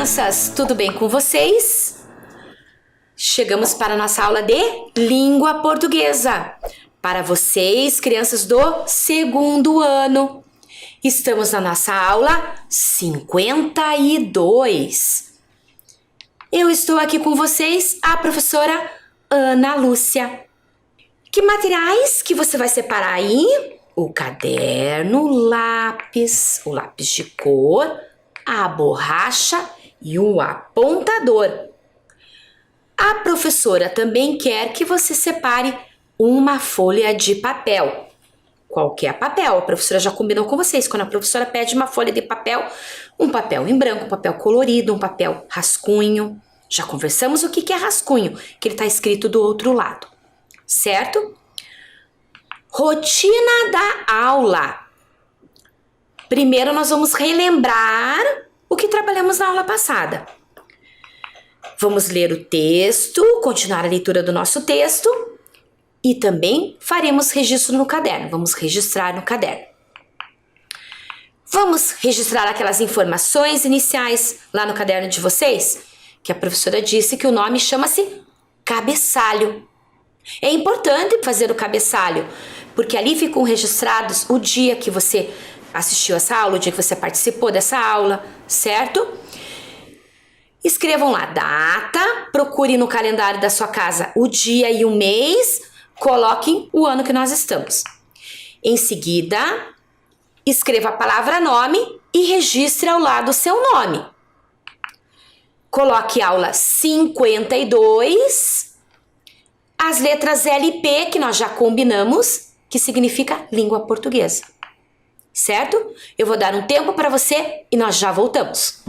crianças, tudo bem com vocês? Chegamos para a nossa aula de língua portuguesa. Para vocês, crianças do segundo ano. Estamos na nossa aula 52. Eu estou aqui com vocês, a professora Ana Lúcia. Que materiais que você vai separar aí? O caderno, o lápis de cor, a borracha e o apontador. A professora também quer que você separe uma folha de papel. Qualquer papel, a professora já combinou com vocês. Quando a professora pede uma folha de papel, um papel em branco, um papel colorido, um papel rascunho. Já conversamos o que é rascunho, que ele está escrito do outro lado, certo? Rotina da aula. Primeiro nós vamos relembrar o que trabalhamos na aula passada. Vamos ler o texto, continuar a leitura do nosso texto e também faremos registro no caderno. Vamos registrar no caderno. Vamos registrar aquelas informações iniciais lá no caderno de vocês, que a professora disse que o nome chama-se cabeçalho. É importante fazer o cabeçalho, porque ali ficam registrados o dia que você assistiu essa aula, o dia que você participou dessa aula, certo? Escrevam lá a data, procure no calendário da sua casa o dia e o mês, coloquem o ano que nós estamos. Em seguida, escreva a palavra nome e registre ao lado o seu nome. Coloque aula 52, as letras LP que nós já combinamos, que significa língua portuguesa. Certo? Eu vou dar um tempo para você e nós já voltamos.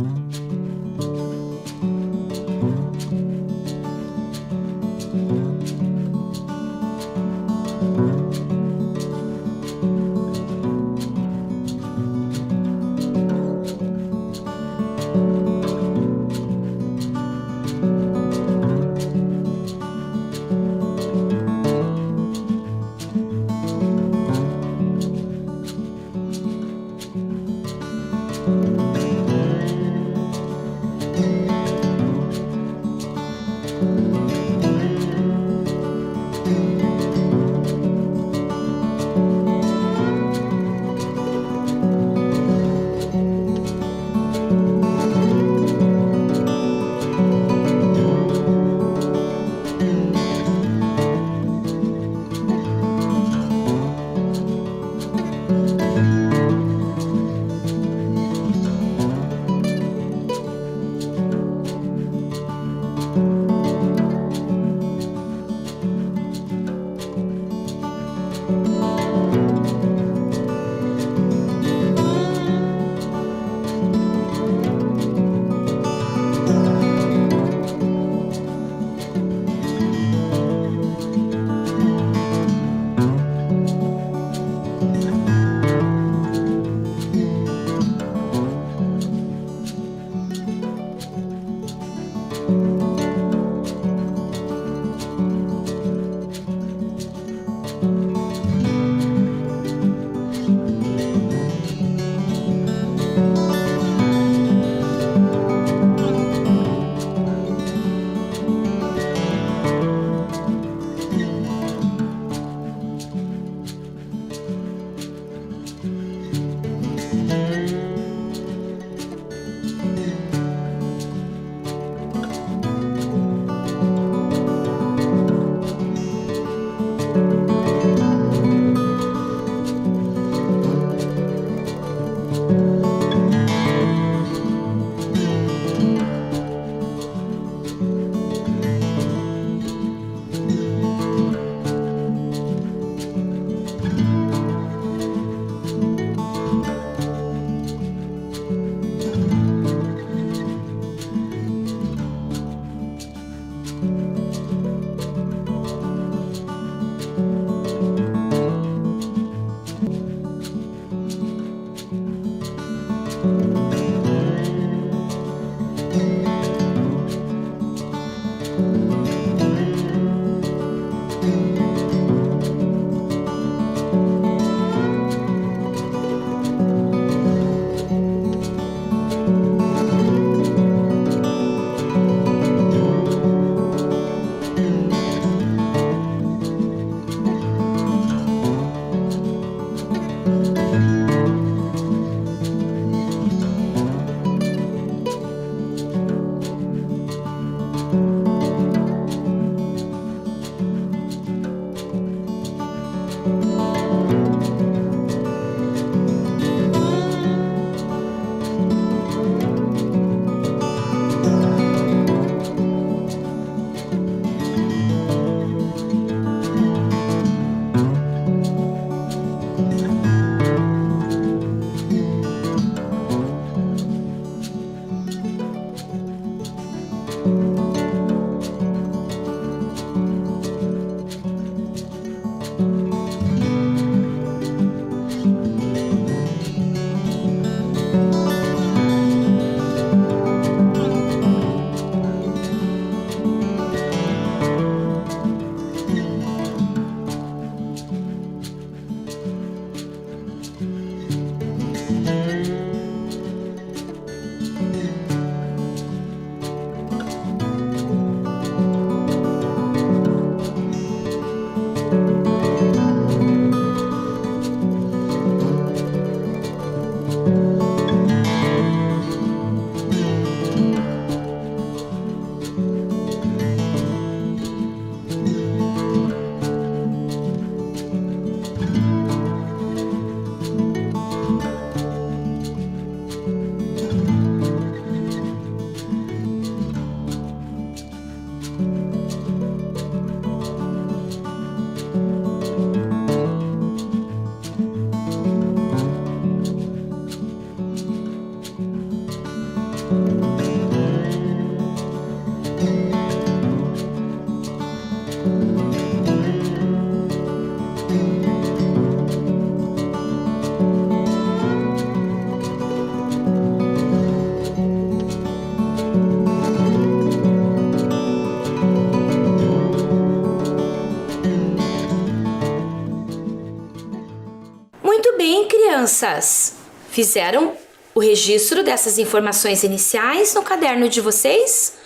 bem, crianças. Fizeram o registro dessas informações iniciais no caderno de vocês?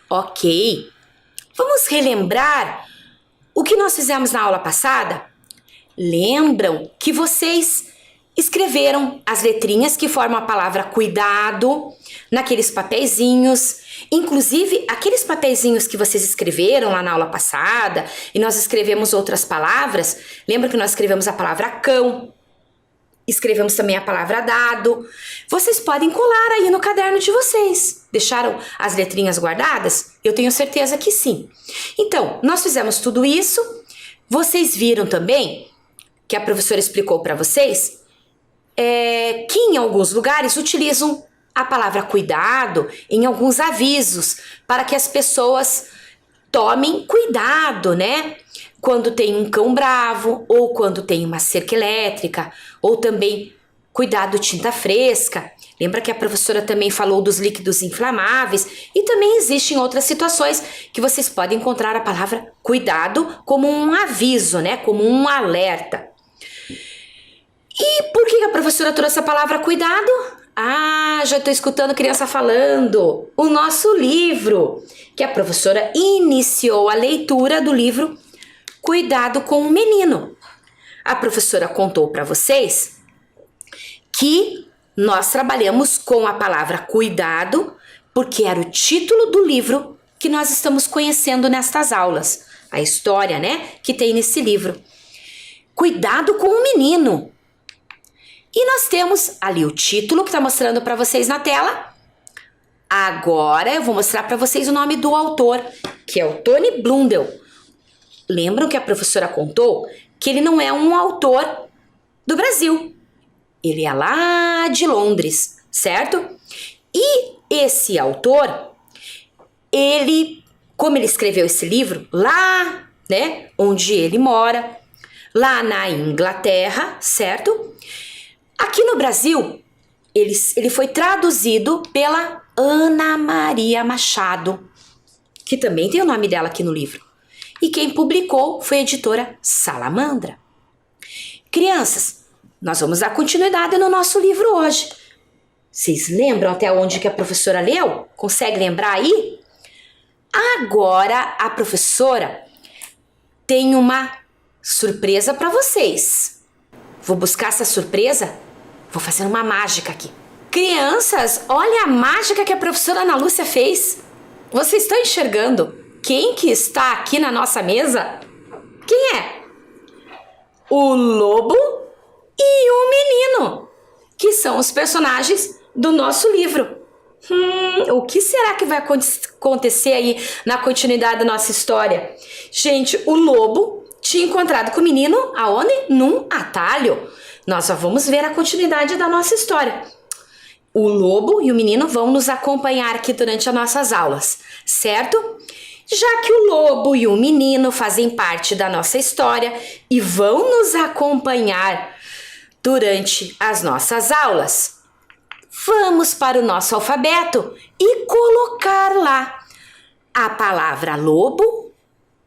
Ok. Vamos relembrar o que nós fizemos na aula passada? Lembram que vocês escreveram as letrinhas que formam a palavra cuidado naqueles papeizinhos, inclusive aqueles papeizinhos que vocês escreveram lá na aula passada e nós escrevemos outras palavras. Lembra que nós escrevemos a palavra cão, escrevemos também a palavra dado. Vocês podem colar aí no caderno de vocês. Deixaram as letrinhas guardadas? Eu tenho certeza que sim. Então, nós fizemos tudo isso. Vocês viram também que a professora explicou para vocês que em alguns lugares utilizam a palavra cuidado em alguns avisos para que as pessoas tomem cuidado, né? Quando tem um cão bravo, ou quando tem uma cerca elétrica, ou também cuidado tinta fresca. Lembra que a professora também falou dos líquidos inflamáveis e também existem outras situações que vocês podem encontrar a palavra cuidado como um aviso, né? Como um alerta. E por que a professora trouxe a palavra cuidado? Ah, já estou escutando criança falando. O nosso livro, que a professora iniciou a leitura do livro Cuidado com o Menino. A professora contou para vocês que nós trabalhamos com a palavra cuidado porque era o título do livro que nós estamos conhecendo nestas aulas. A história, né, que tem nesse livro. Cuidado com o menino. E nós temos ali o título que está mostrando para vocês na tela. Agora eu vou mostrar para vocês o nome do autor, que é o Tony Blundell. Lembram que a professora contou que ele não é um autor do Brasil. Ele é lá de Londres, certo? E esse autor, como ele escreveu esse livro lá, né, onde ele mora, lá na Inglaterra, certo? Aqui no Brasil, ele foi traduzido pela Ana Maria Machado, que também tem o nome dela aqui no livro. E quem publicou foi a editora Salamandra. Crianças, nós vamos dar continuidade no nosso livro hoje. Vocês lembram até onde que a professora leu? Consegue lembrar aí? Agora a professora tem uma surpresa para vocês. Vou buscar essa surpresa. Vou fazer uma mágica aqui. Crianças, olha a mágica que a professora Ana Lúcia fez. Vocês estão enxergando quem que está aqui na nossa mesa? Quem é? O lobo e o menino, que são os personagens do nosso livro. O que será que vai acontecer aí na continuidade da nossa história? Gente, o lobo tinha encontrado com o menino aonde? Num atalho. Nós só vamos ver a continuidade da nossa história. O lobo e o menino vão nos acompanhar aqui durante as nossas aulas, certo? Já que o lobo e o menino fazem parte da nossa história e vão nos acompanhar durante as nossas aulas, vamos para o nosso alfabeto e colocar lá a palavra lobo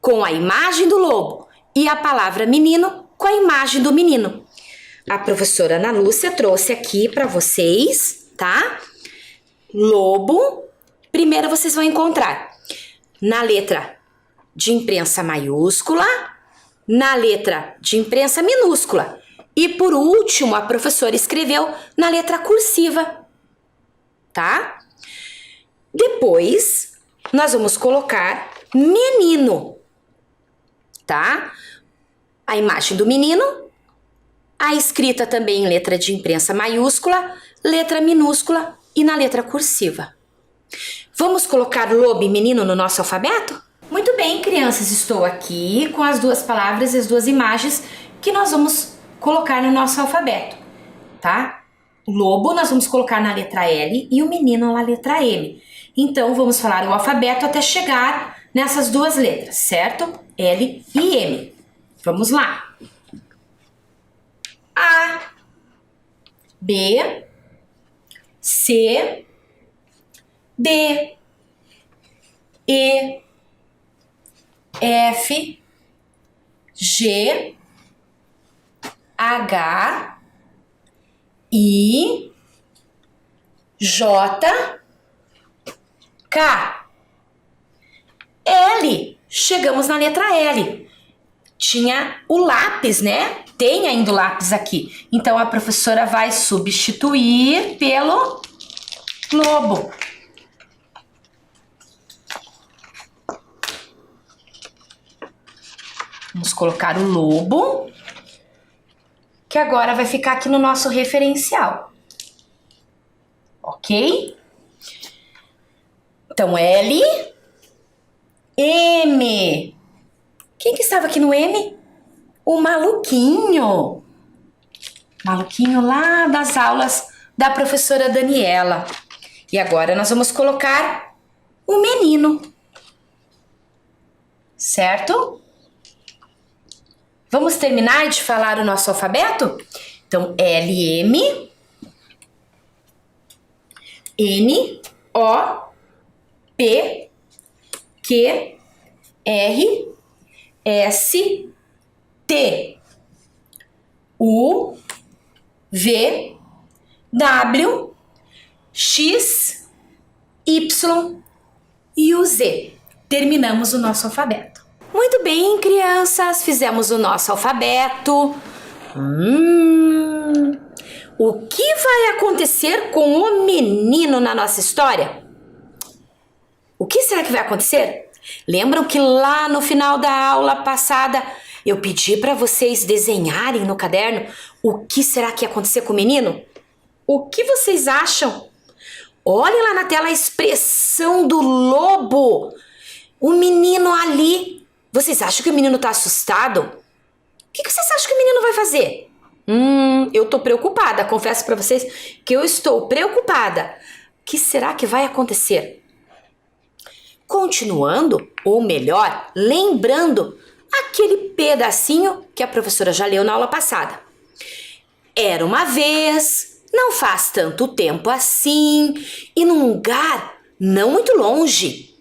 com a imagem do lobo e a palavra menino com a imagem do menino. A professora Ana Lúcia trouxe aqui para vocês, tá? Lobo. Primeiro vocês vão encontrar na letra de imprensa maiúscula, na letra de imprensa minúscula. E por último, a professora escreveu na letra cursiva, tá? Depois, nós vamos colocar menino, tá? A imagem do menino. A escrita também em letra de imprensa maiúscula, letra minúscula e na letra cursiva. Vamos colocar lobo e menino no nosso alfabeto? Muito bem, crianças, estou aqui com as duas palavras e as duas imagens que nós vamos colocar no nosso alfabeto, tá? O lobo nós vamos colocar na letra L e o menino na letra M. Então, vamos falar o alfabeto até chegar nessas duas letras, certo? L e M. Vamos lá. A, B, C, D, E, F, G, H, I, J, K, L. Chegamos na letra L. Tinha o lápis, né? Tem ainda o lápis aqui. Então, a professora vai substituir pelo lobo. Vamos colocar o lobo, que agora vai ficar aqui no nosso referencial. Ok? Então, L, M. Quem que estava aqui no M? O maluquinho. Maluquinho lá das aulas da professora Daniela. E agora nós vamos colocar o menino. Certo? Vamos terminar de falar o nosso alfabeto? Então, L, M, N, O, P, Q, R, S, T, U, V, W, X, Y e o Z. Terminamos o nosso alfabeto. Muito bem, crianças, fizemos o nosso alfabeto. O que vai acontecer com o menino na nossa história? O que será que vai acontecer? Lembram que lá no final da aula passada eu pedi para vocês desenharem no caderno o que será que ia acontecer com o menino? O que vocês acham? Olhem lá na tela a expressão do lobo. O menino ali. Vocês acham que o menino tá assustado? O que vocês acham que o menino vai fazer? Eu tô preocupada. Confesso para vocês que eu estou preocupada. O que será que vai acontecer? Continuando, ou melhor, lembrando aquele pedacinho que a professora já leu na aula passada. Era uma vez, não faz tanto tempo assim, e num lugar não muito longe,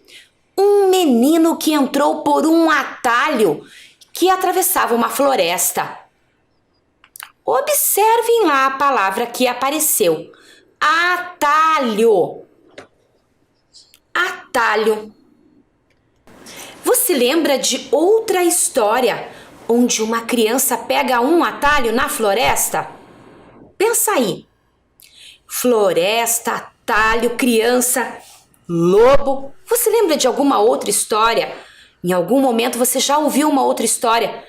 um menino que entrou por um atalho que atravessava uma floresta. Observem lá a palavra que apareceu. Atalho. Atalho. Você lembra de outra história onde uma criança pega um atalho na floresta? Pensa aí. Floresta, atalho, criança, lobo. Você lembra de alguma outra história? Em algum momento você já ouviu uma outra história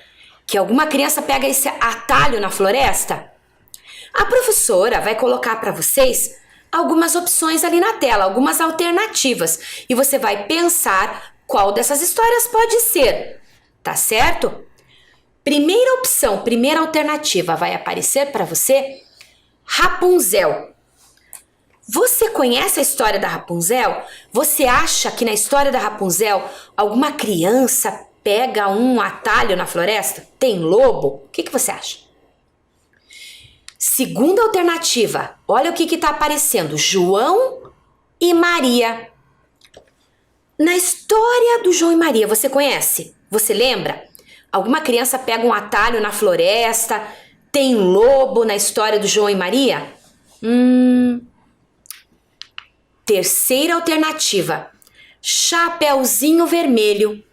que alguma criança pega esse atalho na floresta? A professora vai colocar para vocês algumas opções ali na tela, algumas alternativas, e você vai pensar qual dessas histórias pode ser, tá certo? Primeira opção, primeira alternativa vai aparecer para você, Rapunzel. Você conhece a história da Rapunzel? Você acha que na história da Rapunzel alguma criança pega um atalho na floresta? Tem lobo? O que você acha? Segunda alternativa, olha o que está aparecendo, João e Maria. Na história do João e Maria, você conhece? Você lembra? Alguma criança pega um atalho na floresta? Tem lobo na história do João e Maria? Terceira alternativa, Chapeuzinho Vermelho.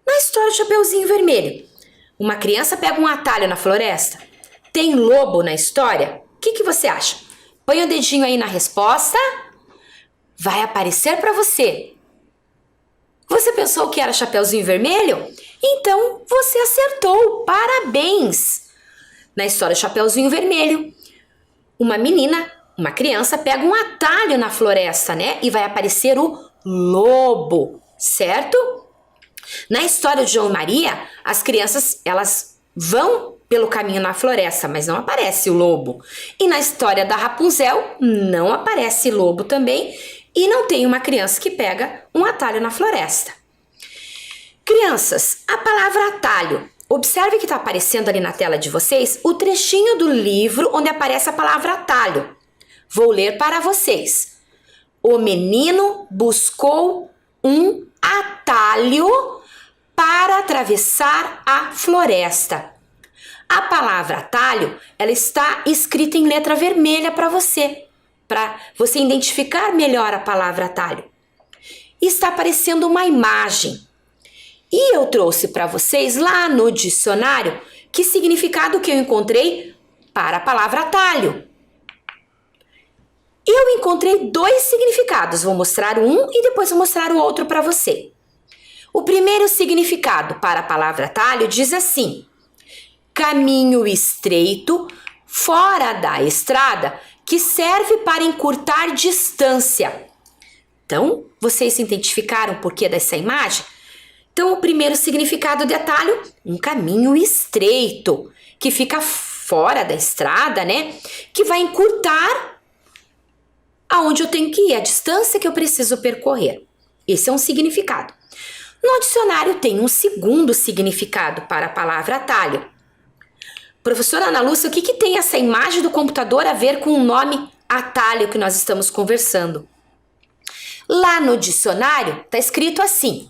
Na história do Chapeuzinho Vermelho, uma criança pega um atalho na floresta? Tem lobo na história? O que você acha? Põe o dedinho aí na resposta. Vai aparecer para você. Você pensou que era Chapeuzinho Vermelho? Então você acertou. Parabéns! Na história do Chapeuzinho Vermelho, uma menina, uma criança pega um atalho na floresta, né? E vai aparecer o lobo, certo? Na história de João e Maria, as crianças, elas vão pelo caminho na floresta, mas não aparece o lobo. E na história da Rapunzel, não aparece lobo também, e não tem uma criança que pega um atalho na floresta. Crianças, a palavra atalho. Observe que está aparecendo ali na tela de vocês o trechinho do livro onde aparece a palavra atalho. Vou ler para vocês. O menino buscou um atalho para atravessar a floresta. A palavra atalho, ela está escrita em letra vermelha para você identificar melhor a palavra atalho. Está aparecendo uma imagem. E eu trouxe para vocês lá no dicionário que significado que eu encontrei para a palavra atalho. Eu encontrei 2 significados, vou mostrar um e depois vou mostrar o outro para você. O primeiro significado para a palavra atalho diz assim: caminho estreito, fora da estrada, que serve para encurtar distância. Então, vocês se identificaram o porquê dessa imagem? Então, o primeiro significado de atalho, um caminho estreito, que fica fora da estrada, né? Que vai encurtar aonde eu tenho que ir, a distância que eu preciso percorrer. Esse é um significado. No dicionário tem um segundo significado para a palavra atalho. Professora Ana Lúcia, o que tem essa imagem do computador a ver com o nome atalho que nós estamos conversando? Lá no dicionário está escrito assim: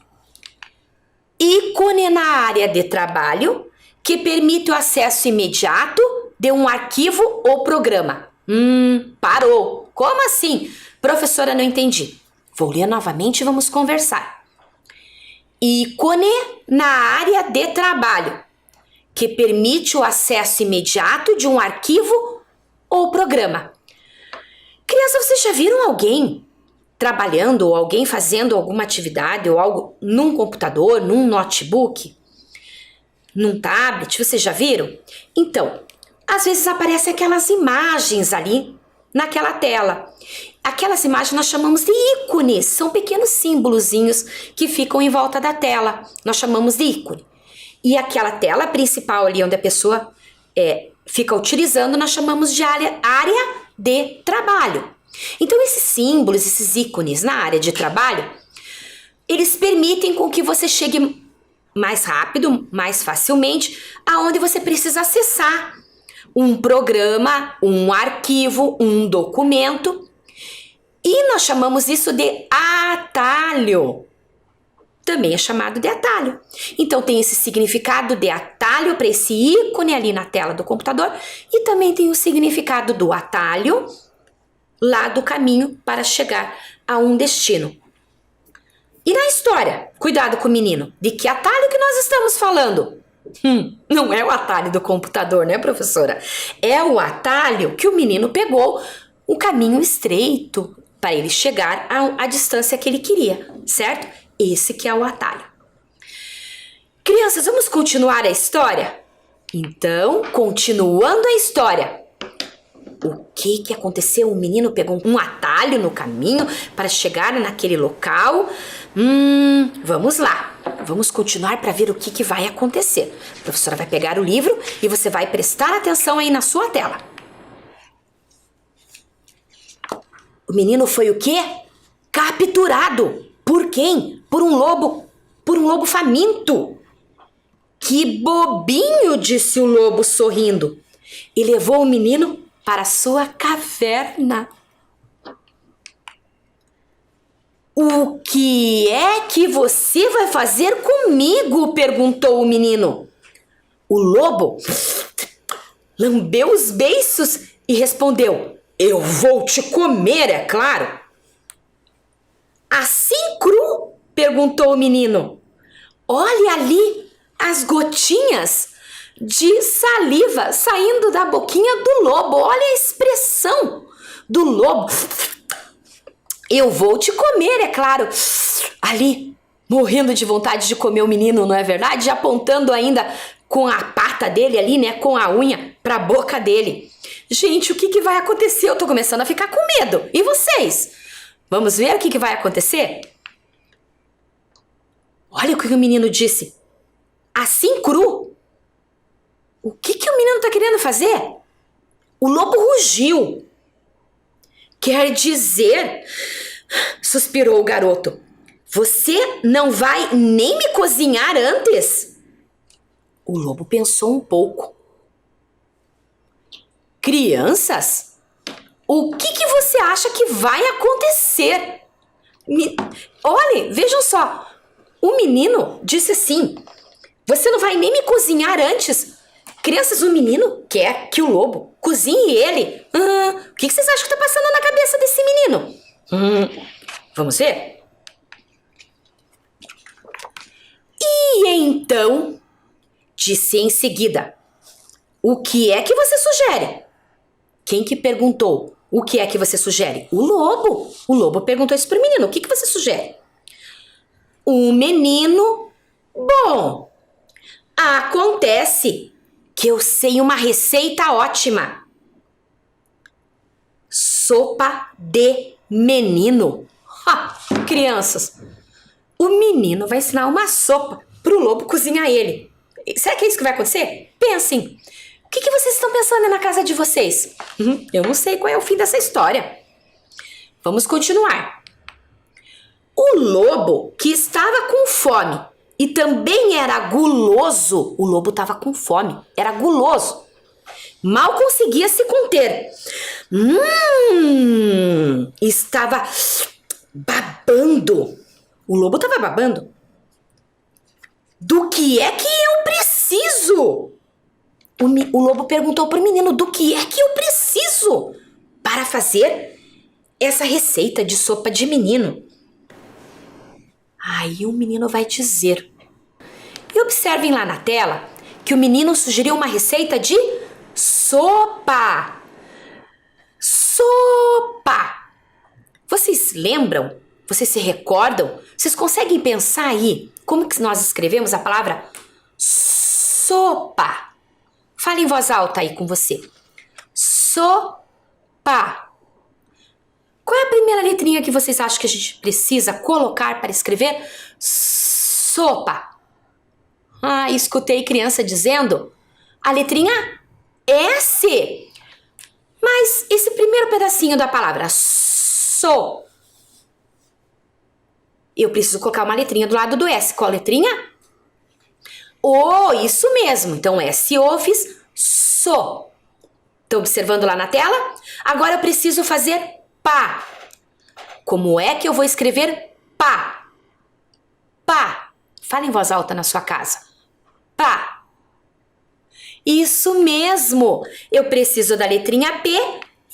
ícone na área de trabalho que permite o acesso imediato de um arquivo ou programa. Parou. Como assim? Professora, não entendi. Vou ler novamente e vamos conversar. Ícone na área de trabalho que permite o acesso imediato de um arquivo ou programa. Crianças, vocês já viram alguém trabalhando ou alguém fazendo alguma atividade ou algo num computador, num notebook, num tablet? Vocês já viram? Então, às vezes aparecem aquelas imagens ali naquela tela. Aquelas imagens nós chamamos de ícones, são pequenos símbolozinhos que ficam em volta da tela. Nós chamamos de ícone. E aquela tela principal ali onde a pessoa fica utilizando, nós chamamos de área de trabalho. Então esses símbolos, esses ícones na área de trabalho, eles permitem com que você chegue mais rápido, mais facilmente, aonde você precisa acessar um programa, um arquivo, um documento. E nós chamamos isso de atalho. Também é chamado de atalho. Então tem esse significado de atalho para esse ícone ali na tela do computador e também tem o significado do atalho lá do caminho para chegar a um destino. E na história, cuidado com o menino, de que atalho que nós estamos falando? Não é o atalho do computador, né, professora? É o atalho que o menino pegou, o caminho estreito para ele chegar à distância que ele queria, certo? Esse que é o atalho. Crianças, vamos continuar a história? Então, continuando a história. O que aconteceu? O menino pegou um atalho no caminho para chegar naquele local. Vamos lá. Vamos continuar para ver o que vai acontecer. A professora vai pegar o livro e você vai prestar atenção aí na sua tela. O menino foi o quê? Capturado. Por quem? Por um lobo faminto. Que bobinho, disse o lobo sorrindo. E levou o menino para sua caverna. O que é que você vai fazer comigo? Perguntou o menino. O lobo lambeu os beiços e respondeu: eu vou te comer, é claro. Assim cru? Perguntou o menino. Olha ali as gotinhas de saliva saindo da boquinha do lobo. Olha a expressão do lobo. Eu vou te comer, é claro. Ali, morrendo de vontade de comer o menino, não é verdade? Já apontando ainda com a pata dele ali, né? Com a unha para a boca dele. Gente, o que vai acontecer? Eu tô começando a ficar com medo. E vocês? Vamos ver o que vai acontecer? Olha o que o menino disse. Assim cru? O que o menino tá querendo fazer? O lobo rugiu. Quer dizer, suspirou o garoto, você não vai nem me cozinhar antes? O lobo pensou um pouco. Crianças, o que você acha que vai acontecer? Olhem, vejam só. O menino disse assim: você não vai nem me cozinhar antes? Crianças, o menino quer que o lobo cozinhe ele. O que vocês acham que tá passando na cabeça desse menino? Vamos ver? E então, disse em seguida, o que é que você sugere? Quem que perguntou? O que é que você sugere? O lobo. O lobo perguntou isso pro menino. O que você sugere? O menino... Bom, acontece que eu sei uma receita ótima. Sopa de menino. Crianças, o menino vai ensinar uma sopa pro lobo cozinhar ele. Será que é isso que vai acontecer? Pensem. O que vocês estão pensando na casa de vocês? Eu não sei qual é o fim dessa história. Vamos continuar. O lobo, que estava com fome e também era guloso, o lobo estava com fome, era guloso, mal conseguia se conter. Estava babando. O lobo estava babando. Do que é que eu preciso? O lobo perguntou para o menino, do que é que eu preciso para fazer essa receita de sopa de menino? Aí o menino vai dizer. E observem lá na tela que o menino sugeriu uma receita de sopa. Sopa! Vocês lembram? Vocês se recordam? Vocês conseguem pensar aí como que nós escrevemos a palavra sopa? Fala em voz alta aí com você. Sopa. Qual é a primeira letrinha que vocês acham que a gente precisa colocar para escrever sopa? Escutei criança dizendo a letrinha S. Mas esse primeiro pedacinho da palavra so, eu preciso colocar uma letrinha do lado do S. Qual letrinha? Isso mesmo. Então, S-O, fiz so. Estão observando lá na tela? Agora eu preciso fazer pá. Como é que eu vou escrever pá? Pá. Fala em voz alta na sua casa. Pá. Isso mesmo. Eu preciso da letrinha P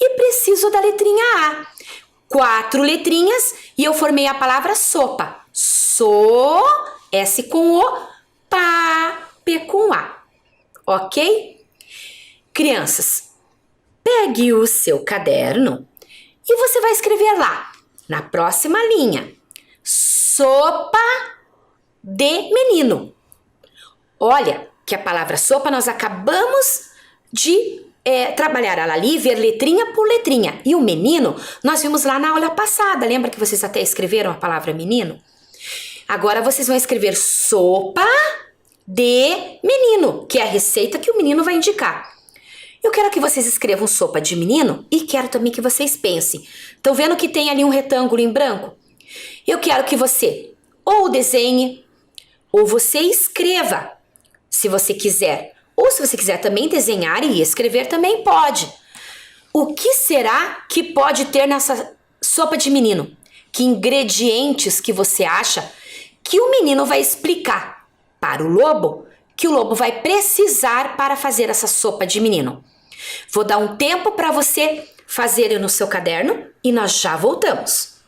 e preciso da letrinha A. 4 letrinhas e eu formei a palavra sopa. So, S com O, pá, P com A. Ok? Crianças, pegue o seu caderno e você vai escrever lá, na próxima linha, sopa de menino. Olha que a palavra sopa nós acabamos de trabalhar ela ali, ver letrinha por letrinha. E o menino, nós vimos lá na aula passada. Lembra que vocês até escreveram a palavra menino? Agora vocês vão escrever sopa de menino, que é a receita que o menino vai indicar. Eu quero que vocês escrevam sopa de menino e quero também que vocês pensem. Estão vendo que tem ali um retângulo em branco? Eu quero que você ou desenhe ou você escreva, se você quiser. Ou se você quiser também desenhar e escrever, também pode. O que será que pode ter nessa sopa de menino? Que ingredientes que você acha que o menino vai explicar para o lobo que o lobo vai precisar para fazer essa sopa de menino? Vou dar um tempo para você fazer no seu caderno e nós já voltamos.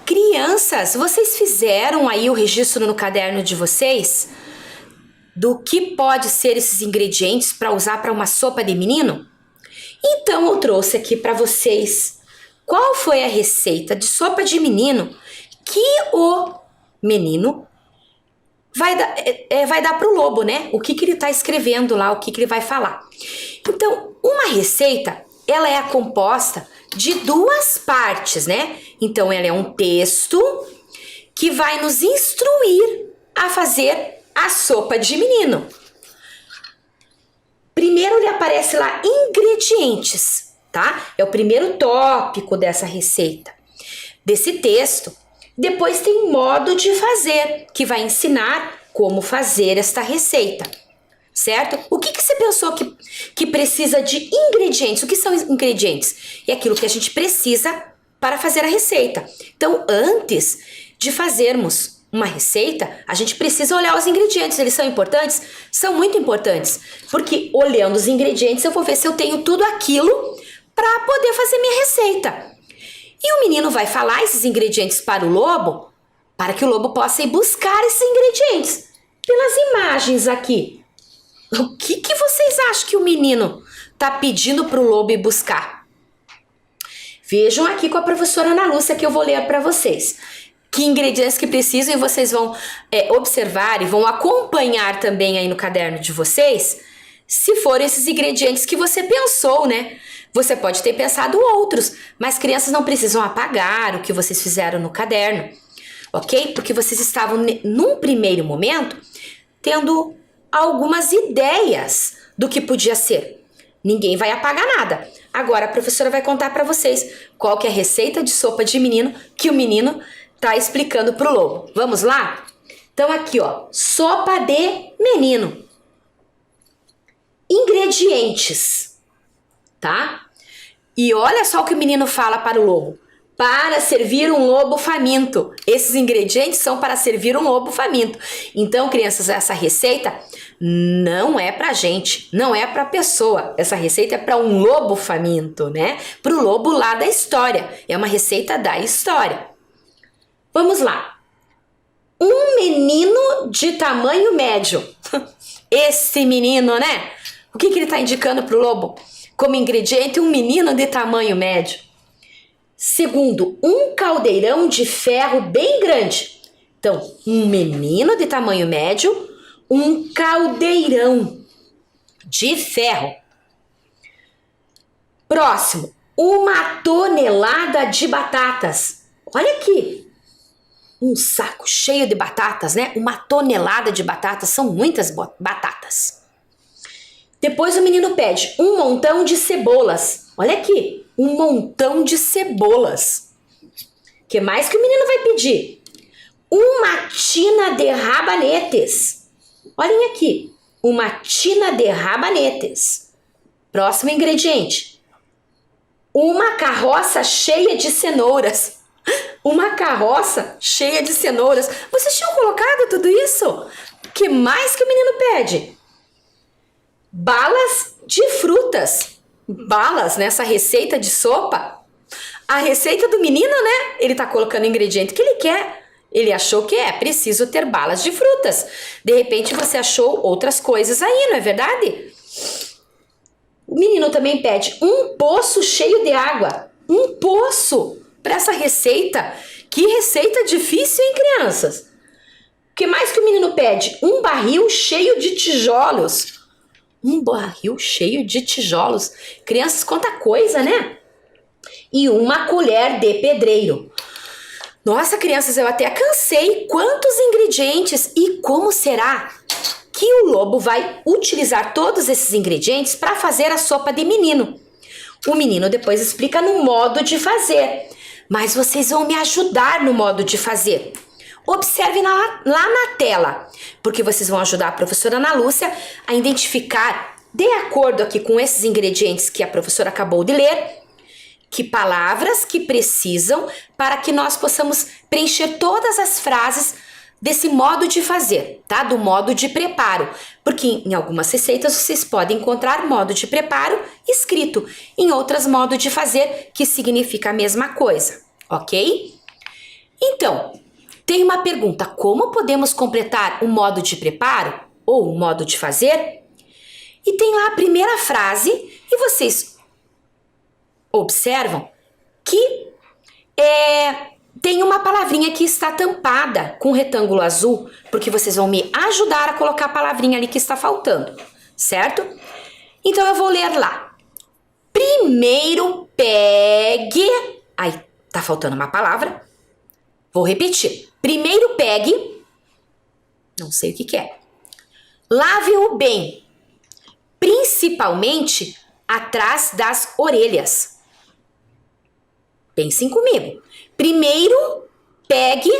Crianças, vocês fizeram aí o registro no caderno de vocês do que pode ser esses ingredientes para usar para uma sopa de menino? Então eu trouxe aqui para vocês qual foi a receita de sopa de menino que o menino vai dar para o lobo, né? O que ele está escrevendo lá, o que ele vai falar. Então, uma receita, ela é composta de duas partes, né? Então, ela é um texto que vai nos instruir a fazer a sopa de menino. Primeiro, ele aparece lá ingredientes, tá? É o primeiro tópico dessa receita, desse texto. Depois tem modo de fazer, que vai ensinar como fazer esta receita, certo? O que você pensou que precisa de ingredientes? O que são ingredientes? É aquilo que a gente precisa para fazer a receita. Então, antes de fazermos uma receita, a gente precisa olhar os ingredientes. Eles são importantes? São muito importantes, porque olhando os ingredientes eu vou ver se eu tenho tudo aquilo para poder fazer minha receita. E o menino vai falar esses ingredientes para o lobo, para que o lobo possa ir buscar esses ingredientes. pelas imagens aqui, o que vocês acham que o menino tá pedindo pro lobo ir buscar? Vejam aqui com a professora Ana Lúcia que eu vou ler para vocês. Que ingredientes que precisam e vocês vão observar e vão acompanhar também aí no caderno de vocês, se forem esses ingredientes que você pensou, né? Você pode ter pensado outros, mas crianças não precisam apagar o que vocês fizeram no caderno, ok? Porque vocês estavam, num primeiro momento, tendo algumas ideias do que podia ser. Ninguém vai apagar nada. Agora a professora vai contar para vocês qual que é a receita de sopa de menino que o menino tá explicando pro lobo. Vamos lá? Então aqui, ó, sopa de menino. Ingredientes, tá? E olha só o que o menino fala para o lobo. Para servir um lobo faminto. Esses ingredientes são para servir um lobo faminto. Então, crianças, essa receita não é pra gente, não é pra pessoa. Essa receita é para um lobo faminto, né? Pro lobo lá da história. É uma receita da história. Vamos lá. Um menino de tamanho médio. Esse menino, né? O que ele está indicando pro lobo? Como ingrediente, um menino de tamanho médio. Segundo, um caldeirão de ferro bem grande. Então, um menino de tamanho médio, um caldeirão de ferro. Próximo, uma tonelada de batatas. Olha aqui, um saco cheio de batatas, né? Uma tonelada de batatas, são muitas batatas. Depois o menino pede um montão de cebolas. Olha aqui, um montão de cebolas. O que mais que o menino vai pedir? Uma tina de rabanetes. Olhem aqui, uma tina de rabanetes. Próximo ingrediente. Uma carroça cheia de cenouras. Uma carroça cheia de cenouras. Vocês tinham colocado tudo isso? O que mais que o menino pede? Balas de frutas. Balas nessa receita de sopa. A receita do menino, né? Ele tá colocando o ingrediente que ele quer. Ele achou que é preciso ter balas de frutas. De repente você achou outras coisas aí, não é verdade? O menino também pede um poço cheio de água. Um poço para essa receita. Que receita difícil, hein, crianças? O que mais que o menino pede? Um barril cheio de tijolos. Um barril cheio de tijolos. Crianças, quanta coisa, né? E uma colher de pedreiro. Nossa, crianças, eu até cansei. Quantos ingredientes e como será que o lobo vai utilizar todos esses ingredientes para fazer a sopa de menino? O menino depois explica no modo de fazer. Mas vocês vão me ajudar no modo de fazer. Observem lá na tela, porque vocês vão ajudar a professora Ana Lúcia a identificar, de acordo aqui com esses ingredientes que a professora acabou de ler, que palavras que precisam para que nós possamos preencher todas as frases desse modo de fazer, tá? Do modo de preparo, porque em algumas receitas vocês podem encontrar modo de preparo escrito, em outras modo de fazer, que significa a mesma coisa, ok? Então, tem uma pergunta: como podemos completar o modo de preparo ou o modo de fazer? E tem lá a primeira frase e vocês observam que tem uma palavrinha que está tampada com retângulo azul, porque vocês vão me ajudar a colocar a palavrinha ali que está faltando, certo? Então eu vou ler lá. Primeiro pegue... Aí, tá faltando uma palavra. Vou repetir. Primeiro pegue... Não sei o que é. Lave-o bem, principalmente atrás das orelhas. Pensem comigo. Primeiro, pegue,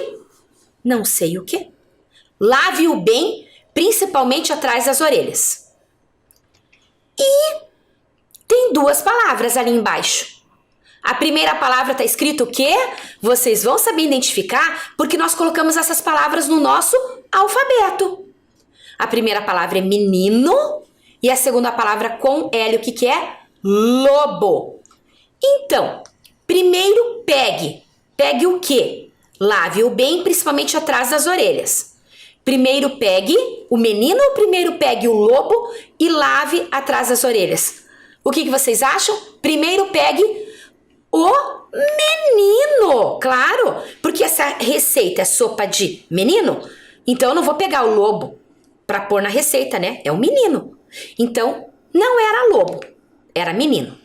não sei o que. Lave-o bem, principalmente atrás das orelhas. E tem duas palavras ali embaixo. A primeira palavra está escrito o quê? Vocês vão saber identificar porque nós colocamos essas palavras no nosso alfabeto. A primeira palavra é menino e a segunda palavra com L, o que é? Lobo. Então, primeiro pegue. Pegue o quê? Lave-o bem, principalmente atrás das orelhas. Primeiro pegue o menino ou primeiro pegue o lobo e lave atrás das orelhas? O que vocês acham? Primeiro pegue o menino, claro, porque essa receita é sopa de menino, então eu não vou pegar o lobo para pôr na receita, né? É o menino. Então, não era lobo, era menino.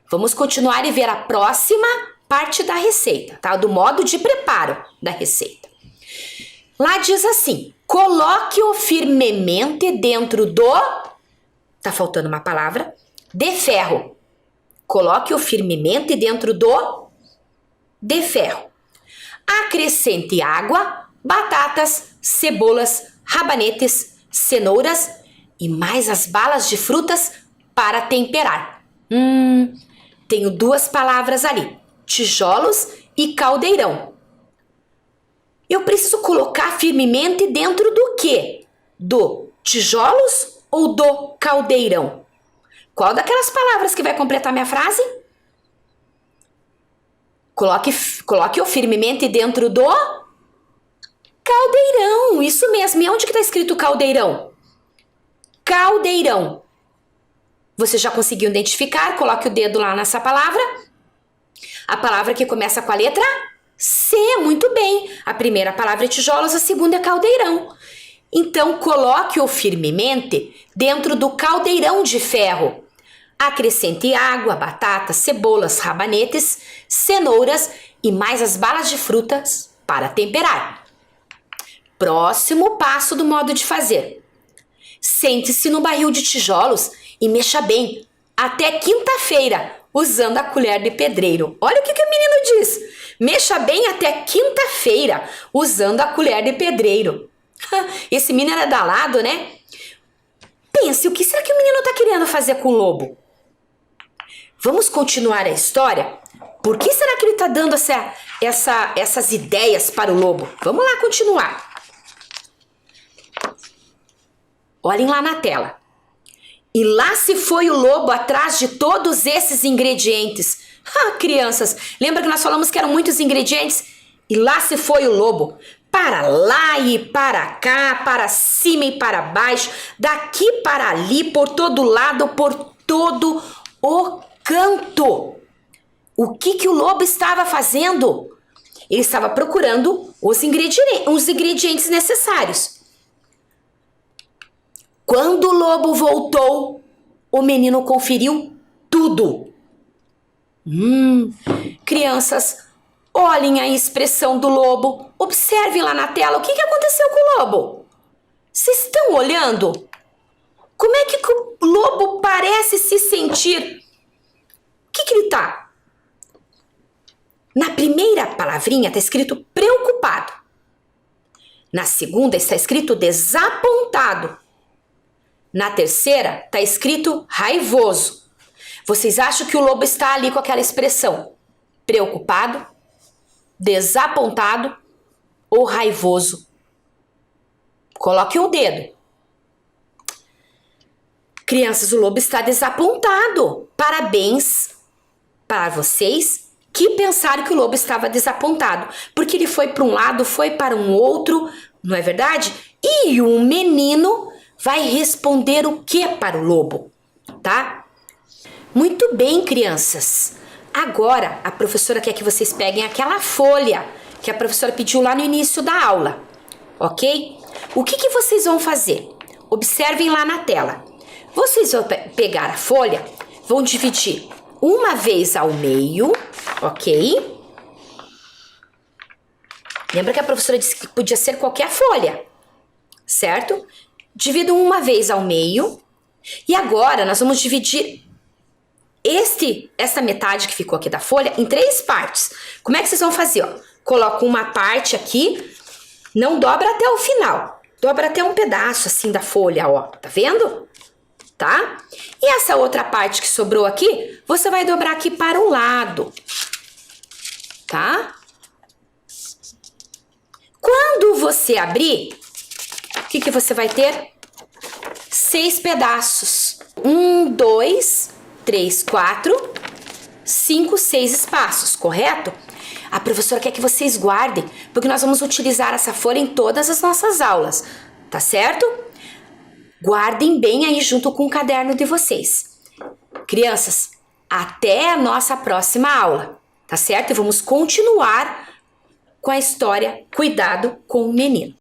Vamos continuar e ver a próxima parte da receita, tá? Do modo de preparo da receita. Lá diz assim: coloque-o firmemente dentro do... Tá faltando uma palavra. De ferro. Coloque-o firmemente dentro do... De ferro. Acrescente água, batatas, cebolas, rabanetes, cenouras e mais as balas de frutas para temperar. Tenho duas palavras ali: tijolos e caldeirão. Eu preciso colocar firmemente dentro do quê? Do tijolos ou do caldeirão? Qual daquelas palavras que vai completar minha frase? Coloque-o firmemente dentro do caldeirão. Isso mesmo. E onde que está escrito caldeirão? Caldeirão. Você já conseguiu identificar? Coloque o dedo lá nessa palavra. A palavra que começa com a letra C. Muito bem. A primeira palavra é tijolos, a segunda é caldeirão. Então, coloque-o firmemente dentro do caldeirão de ferro. Acrescente água, batatas, cebolas, rabanetes, cenouras e mais as balas de frutas para temperar. Próximo passo do modo de fazer. Sente-se no barril de tijolos e mexa bem até quinta-feira, usando a colher de pedreiro. Olha o que o menino diz. Mexa bem até quinta-feira, usando a colher de pedreiro. Esse menino é danado, né? Pense, o que será que o menino está querendo fazer com o lobo? Vamos continuar a história? Por que será que ele está dando essas ideias para o lobo? Vamos lá continuar. Olhem lá na tela. E lá se foi o lobo atrás de todos esses ingredientes. Crianças, lembra que nós falamos que eram muitos ingredientes? E lá se foi o lobo. Para lá e para cá, para cima e para baixo, daqui para ali, por todo lado, por todo o canto. O que o lobo estava fazendo? Ele estava procurando os ingredientes necessários. Quando o lobo voltou, o menino conferiu tudo. Crianças, olhem a expressão do lobo. Observem lá na tela o que aconteceu com o lobo. Vocês estão olhando? Como é que o lobo parece se sentir? O que ele está? Na primeira palavrinha está escrito preocupado. Na segunda está escrito desapontado. Na terceira está escrito raivoso. Vocês acham que o lobo está ali com aquela expressão? Preocupado, desapontado ou raivoso? Coloque o dedo. Crianças, o lobo está desapontado. Parabéns para vocês que pensaram que o lobo estava desapontado, porque ele foi para um lado, foi para um outro, não é verdade? E o menino vai responder o que para o lobo, tá? Muito bem, crianças. Agora, a professora quer que vocês peguem aquela folha que a professora pediu lá no início da aula, ok? O que vocês vão fazer? Observem lá na tela. Vocês vão pegar a folha, vão dividir uma vez ao meio, ok? Lembra que a professora disse que podia ser qualquer folha, certo? Dividam uma vez ao meio. E agora nós vamos dividir essa metade que ficou aqui da folha em 3 partes. Como é que vocês vão fazer? Ó? Coloca uma parte aqui, não dobra até o final. Dobra até um pedaço assim da folha, ó. Tá vendo? Tá? E essa outra parte que sobrou aqui, você vai dobrar aqui para o lado. Tá? Quando você abrir, o que você vai ter? 6 pedaços. 1, 2, 3, 4, 5, 6 espaços, correto? A professora quer que vocês guardem, porque nós vamos utilizar essa folha em todas as nossas aulas, tá certo? Guardem bem aí junto com o caderno de vocês. Crianças, até a nossa próxima aula, tá certo? E vamos continuar com a história Cuidado com o Menino.